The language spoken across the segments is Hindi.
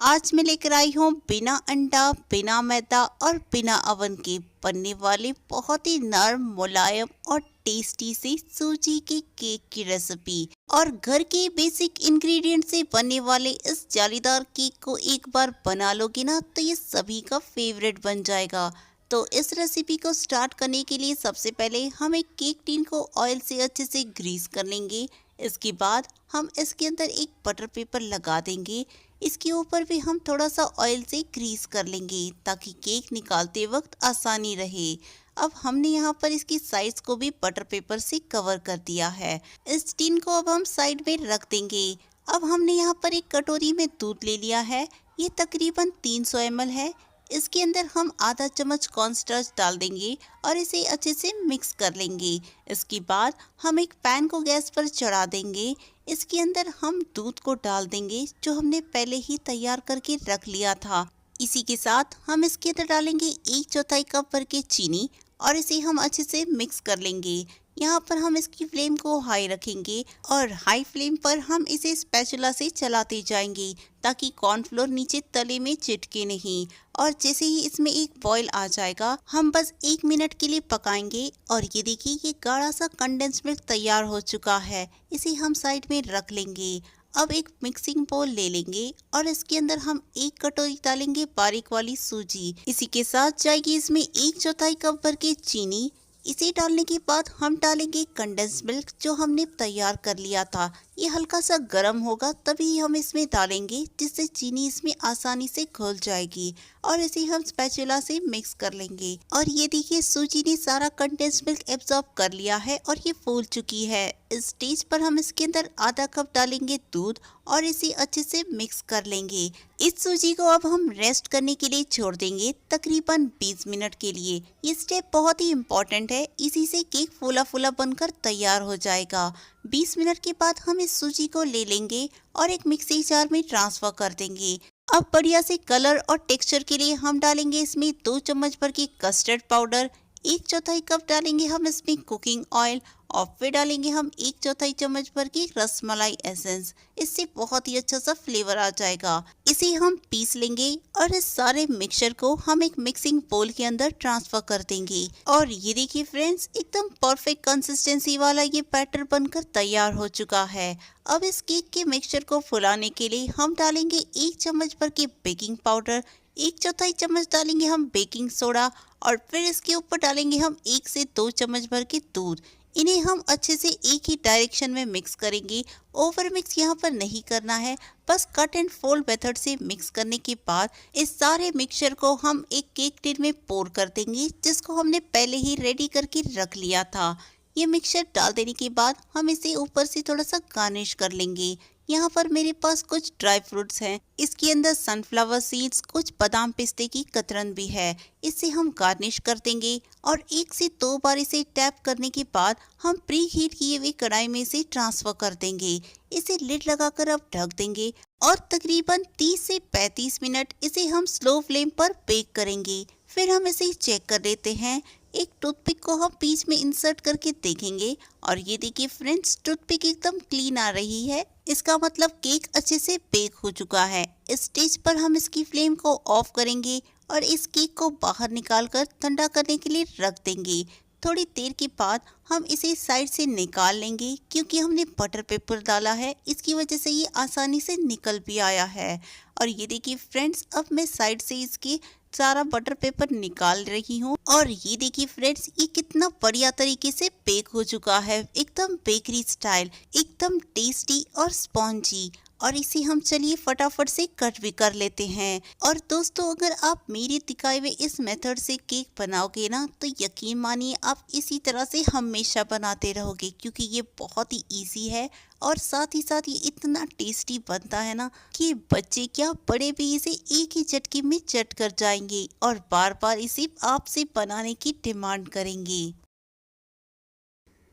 आज मैं लेकर आई हूँ बिना अंडा, बिना मैदा और बिना ओवन के बनने वाले बहुत ही नरम, मुलायम और टेस्टी से सूजी के केक की रेसिपी। और घर के बेसिक इंग्रेडिएंट से बनने वाले इस जालीदार केक को एक बार बना लोगे ना तो ये सभी का फेवरेट बन जाएगा। तो इस रेसिपी को स्टार्ट करने के लिए सबसे पहले हम एक केक टिन को ऑयल से अच्छे से ग्रीस कर लेंगे। इसके बाद हम इसके अंदर एक बटर पेपर लगा देंगे। इसके ऊपर भी हम थोड़ा सा ऑयल से ग्रीस कर लेंगे ताकि केक निकालते वक्त आसानी रहे। अब हमने यहाँ पर इसकी साइड्स को भी बटर पेपर से कवर कर दिया है। इस टिन को अब हम साइड में रख देंगे। अब हमने यहाँ पर एक कटोरी में दूध ले लिया है। ये तकरीबन 300 ml है। इसके अंदर हम आधा चम्मच कॉर्नस्टार्च डाल देंगे और इसे अच्छे से मिक्स कर लेंगे। इसके बाद हम एक पैन को गैस पर चढ़ा देंगे। इसके अंदर हम दूध को डाल देंगे जो हमने पहले ही तैयार करके रख लिया था। इसी के साथ हम इसके अंदर डालेंगे 1/4 कप भर के चीनी और इसे हम अच्छे से मिक्स कर लेंगे। यहाँ पर हम इसकी फ्लेम को हाई रखेंगे और हाई फ्लेम पर हम इसे स्पैचुला से चलाते जाएंगे ताकि कॉर्नफ्लोर नीचे तले में चिटके नहीं। और जैसे ही इसमें एक बॉईल आ जाएगा हम बस 1 मिनट के लिए पकाएंगे। और ये देखिए ये गाढ़ा सा कंडेंस मिल्क तैयार हो चुका है। इसे हम साइड में रख लेंगे। अब एक मिक्सिंग बोल ले लेंगे और इसके अंदर हम 1 कटोरी डालेंगे बारीक वाली सूजी। इसी के साथ जाएगी इसमें 1/4 कप भर के चीनी। इसे डालने के बाद हम डालेंगे कंडेंस मिल्क जो हमने तैयार कर लिया था। ये हल्का सा गर्म होगा तभी हम इसमें डालेंगे जिससे चीनी इसमें आसानी से घुल जाएगी। और इसे हम स्पैचुला से मिक्स कर लेंगे। और ये देखिए सूजी ने सारा कंडेंस मिल्क एब्जॉर्ब कर लिया है और ये फूल चुकी है। इस स्टेज पर हम इसके अंदर आधा कप डालेंगे दूध और इसे अच्छे से मिक्स कर लेंगे। इस सूजी को अब हम रेस्ट करने के लिए छोड़ देंगे तकरीबन 20 मिनट के लिए। ये स्टेप बहुत ही इम्पोर्टेंट है, इसी से केक फूला फूला बनकर तैयार हो जाएगा। 20 मिनट के बाद हम इस सूजी को ले लेंगे और एक मिक्सी जार में ट्रांसफर कर देंगे। अब बढ़िया से कलर और टेक्सचर के लिए हम डालेंगे इसमें 2 चम्मच भर की कस्टर्ड पाउडर, 1/4 कप डालेंगे हम इसमें कुकिंग ऑयल और फिर डालेंगे हम 1/4 चम्मच भर की रसमलाई एसेंस। इससे बहुत ही अच्छा सा फ्लेवर आ जाएगा। इसे हम पीस लेंगे और इस सारे मिक्सचर को हम एक मिक्सिंग बोल के अंदर ट्रांसफर कर देंगे। और ये देखिए फ्रेंड्स एकदम परफेक्ट कंसिस्टेंसी वाला ये बैटर बनकर तैयार हो चुका है। अब इस केक के मिक्सचर को फुलाने के लिए हम डालेंगे 1 चम्मच भर के बेकिंग पाउडर, 1/4 चम्मच डालेंगे हम बेकिंग सोडा और फिर इसके ऊपर डालेंगे हम 1 से 2 चम्मच भर के दूध। इन्हें हम अच्छे से एक ही डायरेक्शन में मिक्स करेंगे। ओवर मिक्स यहाँ पर नहीं करना है, बस कट एंड फोल्ड मेथड से मिक्स करने के बाद इस सारे मिक्सचर को हम एक केक टिन में पोर कर देंगे जिसको हमने पहले ही रेडी करके रख लिया था। ये मिक्सचर डाल देने के बाद हम इसे ऊपर से थोड़ा सा गार्निश कर लेंगे। यहाँ पर मेरे पास कुछ ड्राई फ्रूट्स हैं। इसके अंदर सनफ्लावर सीड्स, कुछ बादाम पिस्ते की कतरन भी है। इससे हम गार्निश कर देंगे और 1 से 2 बार इसे टैप करने के बाद हम प्री हीट किए हुए कढ़ाई में इसे ट्रांसफर कर देंगे। इसे लिड लगाकर अब ढक देंगे और तकरीबन 30 से 35 मिनट इसे हम स्लो फ्लेम पर बेक करेंगे। फिर हम इसे चेक कर लेते हैं। एक टूथपिक को हम बीच में इंसर्ट करके देखेंगे और ये देखिए फ्रेंड्स टूथपिक एकदम क्लीन आ रही है। इसका मतलब केक अच्छे से बेक हो चुका है। इस स्टेज पर हम इसकी फ्लेम को ऑफ करेंगे और इस केक को बाहर निकालकर ठंडा करने के लिए रख देंगे। थोड़ी देर के बाद हम इसे साइड से निकाल लेंगे क्योंकि हमने बटर पेपर डाला है, इसकी वजह से ये आसानी से निकल भी आया है। और ये देखिए फ्रेंड्स अब मैं साइड से इसकी सारा बटर पेपर निकाल रही हूँ और ये देखिए फ्रेंड्स ये कितना बढ़िया तरीके से बेक हो चुका है, एकदम बेकरी स्टाइल, एकदम टेस्टी और स्पॉन्जी। और इसे हम चलिए फटाफट से कट भी कर लेते हैं। और दोस्तों अगर आप मेरे दिखाए हुए इस मेथड से केक बनाओगे ना तो यकीन मानिए आप इसी तरह से हमेशा बनाते रहोगे क्योंकि ये बहुत ही इजी है और साथ ही साथ ये इतना टेस्टी बनता है ना कि बच्चे क्या बड़े भी इसे एक ही झटके में चट कर जाएंगे और बार बार इसे आपसे बनाने की डिमांड करेंगे।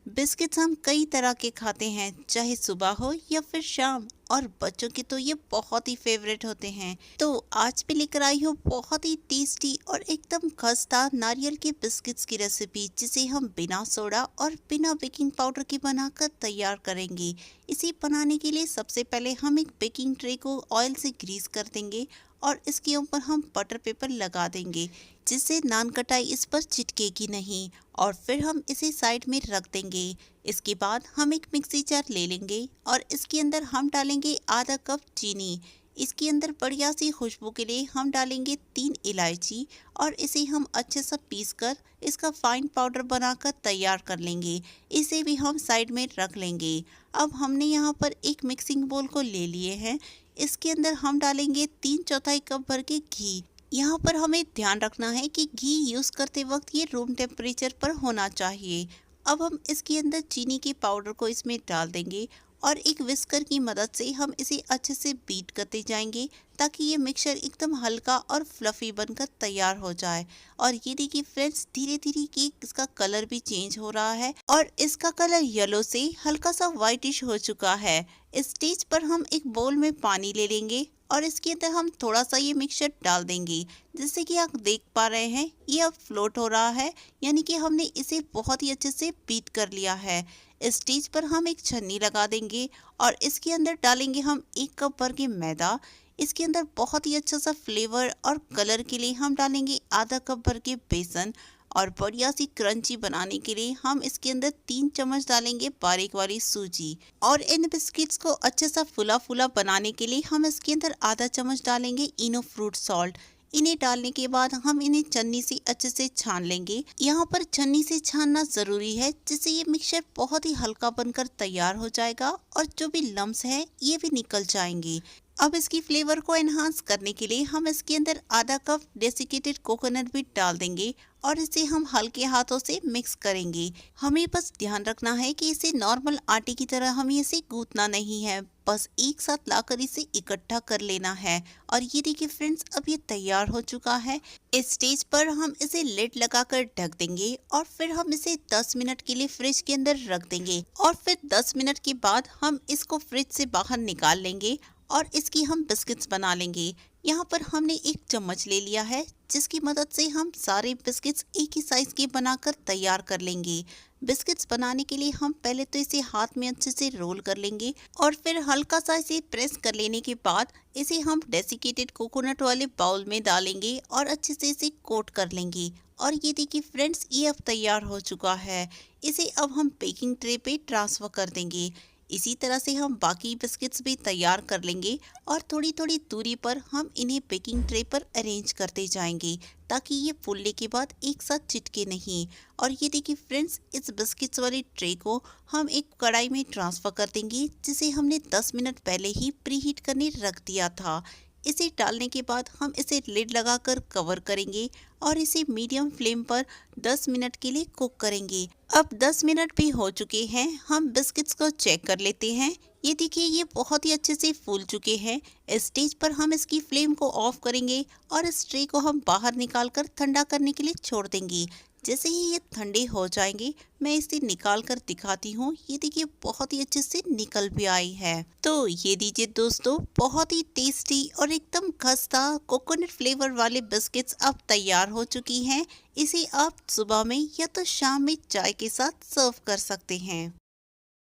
बिस्किट्स हम कई तरह के खाते हैं, चाहे सुबह हो या फिर शाम, और बच्चों के तो ये बहुत ही फेवरेट होते हैं। तो आज मैं लेकर आई हूँ बहुत ही टेस्टी और एकदम खस्ता नारियल के बिस्किट्स की रेसिपी, जिसे हम बिना सोडा और बिना बेकिंग पाउडर के बनाकर तैयार करेंगे। इसे बनाने के लिए सबसे पहले हम एक बेकिंग ट्रे को ऑयल से ग्रीस कर देंगे और इसके ऊपर हम बटर पेपर लगा देंगे, जिससे नान कटाई इस पर चिटकेगी नहीं। और फिर हम इसे साइड में रख देंगे। इसके बाद हम एक मिक्सी जार ले लेंगे और इसके अंदर हम डालेंगे आधा कप चीनी। इसके अंदर बढ़िया सी खुशबू के लिए हम डालेंगे 3 इलायची और इसे हम अच्छे से पीस कर इसका फाइन पाउडर बनाकर तैयार कर लेंगे। इसे भी हम साइड में रख लेंगे। अब हमने यहाँ पर एक मिक्सिंग बोल को ले लिए हैं। इसके अंदर हम डालेंगे 3/4 कप भर के घी। यहाँ पर हमें ध्यान रखना है कि घी यूज़ करते वक्त ये रूम टेम्परेचर पर होना चाहिए। अब हम इसके अंदर चीनी के पाउडर को इसमें डाल देंगे और एक विस्कर की मदद से हम इसे अच्छे से बीट करते जाएंगे, ताकि ये मिक्सचर एकदम हल्का और फ्लफी बनकर तैयार हो जाए। और ये देखिए फ्रेंड्स, धीरे धीरे कि इसका कलर भी चेंज हो रहा है और इसका कलर येलो से हल्का सा वाइटिश हो चुका है। इस स्टेज पर हम एक बोल में पानी ले लेंगे और इसके अंदर हम थोड़ा सा ये मिक्सचर डाल देंगे। जैसे कि आप देख पा रहे हैं, ये अब फ्लोट हो रहा है, यानी कि हमने इसे बहुत ही अच्छे से बीट कर लिया है। इस स्टेज पर हम एक छन्नी लगा देंगे और इसके अंदर डालेंगे हम 1 कप भर के मैदा। इसके अंदर बहुत ही अच्छा सा फ्लेवर और कलर के लिए हम डालेंगे आधा कप भर के बेसन। और बढ़िया सी क्रंची बनाने के लिए हम इसके अंदर 3 चम्मच डालेंगे बारीक वाली सूजी। और इन बिस्किट्स को अच्छे सा फुला फुला बनाने के लिए हम इसके अंदर आधा चम्मच डालेंगे इनो फ्रूट सॉल्ट। इन्हें डालने के बाद हम इन्हें छन्नी से अच्छे से छान लेंगे। यहाँ पर छन्नी से छानना जरूरी है, जिससे ये मिक्सचर बहुत ही हल्का बनकर तैयार हो जाएगा और जो भी लम्स है ये भी निकल जाएंगे। अब इसकी फ्लेवर को एनहांस करने के लिए हम इसके अंदर आधा कप डेसिकेटेड कोकोनट भी डाल देंगे और इसे हम हल्के हाथों से मिक्स करेंगे। हमें बस ध्यान रखना है कि इसे नॉर्मल आटे की तरह हमें इसे गूंथना नहीं है, बस एक साथ लाकर इसे इकट्ठा कर लेना है। और ये देखिए फ्रेंड्स, अब ये तैयार हो चुका है। इस स्टेज पर हम इसे लिड लगाकर ढक देंगे और फिर हम इसे 10 मिनट के लिए फ्रिज के अंदर रख देंगे। और फिर 10 मिनट के बाद हम इसको फ्रिज से बाहर निकाल लेंगे और इसकी हम बिस्किट्स बना लेंगे। यहाँ पर हमने एक चम्मच ले लिया है, जिसकी मदद से हम सारे बिस्किट्स एक ही साइज के बनाकर तैयार कर लेंगे। बिस्किट्स बनाने के लिए हम पहले तो इसे हाथ में अच्छे से रोल कर लेंगे और फिर हल्का सा इसे प्रेस कर लेने के बाद इसे हम डेसिकेटेड कोकोनट वाले बाउल में डालेंगे और अच्छे से इसे कोट कर लेंगे। और ये देखिए फ्रेंड्स, ये अब तैयार हो चुका है। इसे अब हम बेकिंग ट्रे पे ट्रांसफर कर देंगे। इसी तरह से हम बाकी बिस्किट्स भी तैयार कर लेंगे और थोड़ी थोड़ी दूरी पर हम इन्हें बेकिंग ट्रे पर अरेंज करते जाएंगे, ताकि ये फूलने के बाद एक साथ चिटके नहीं। और ये देखिए फ्रेंड्स, इस बिस्किट्स वाली ट्रे को हम एक कढ़ाई में ट्रांसफ़र कर देंगे, जिसे हमने 10 मिनट पहले ही प्रीहीट करने रख दिया था। इसे डालने के बाद हम इसे लिड लगाकर कवर करेंगे और इसे मीडियम फ्लेम पर 10 मिनट के लिए कुक करेंगे। अब 10 मिनट भी हो चुके हैं। हम बिस्किट्स को चेक कर लेते हैं। ये देखिए, ये बहुत ही अच्छे से फूल चुके हैं। इस स्टेज पर हम इसकी फ्लेम को ऑफ करेंगे और इस ट्रे को हम बाहर निकाल कर ठंडा करने के लिए छोड़ देंगे। जैसे ही ये ठंडे हो जाएंगे, मैं इसे निकाल कर दिखाती हूँ। ये देखिए, बहुत ही अच्छे से निकल भी आई है। तो ये दीजिए दोस्तों, बहुत ही टेस्टी और एकदम खस्ता कोकोनट फ्लेवर वाले बिस्किट्स अब तैयार हो चुकी हैं। इसे आप सुबह में या तो शाम में चाय के साथ सर्व कर सकते हैं।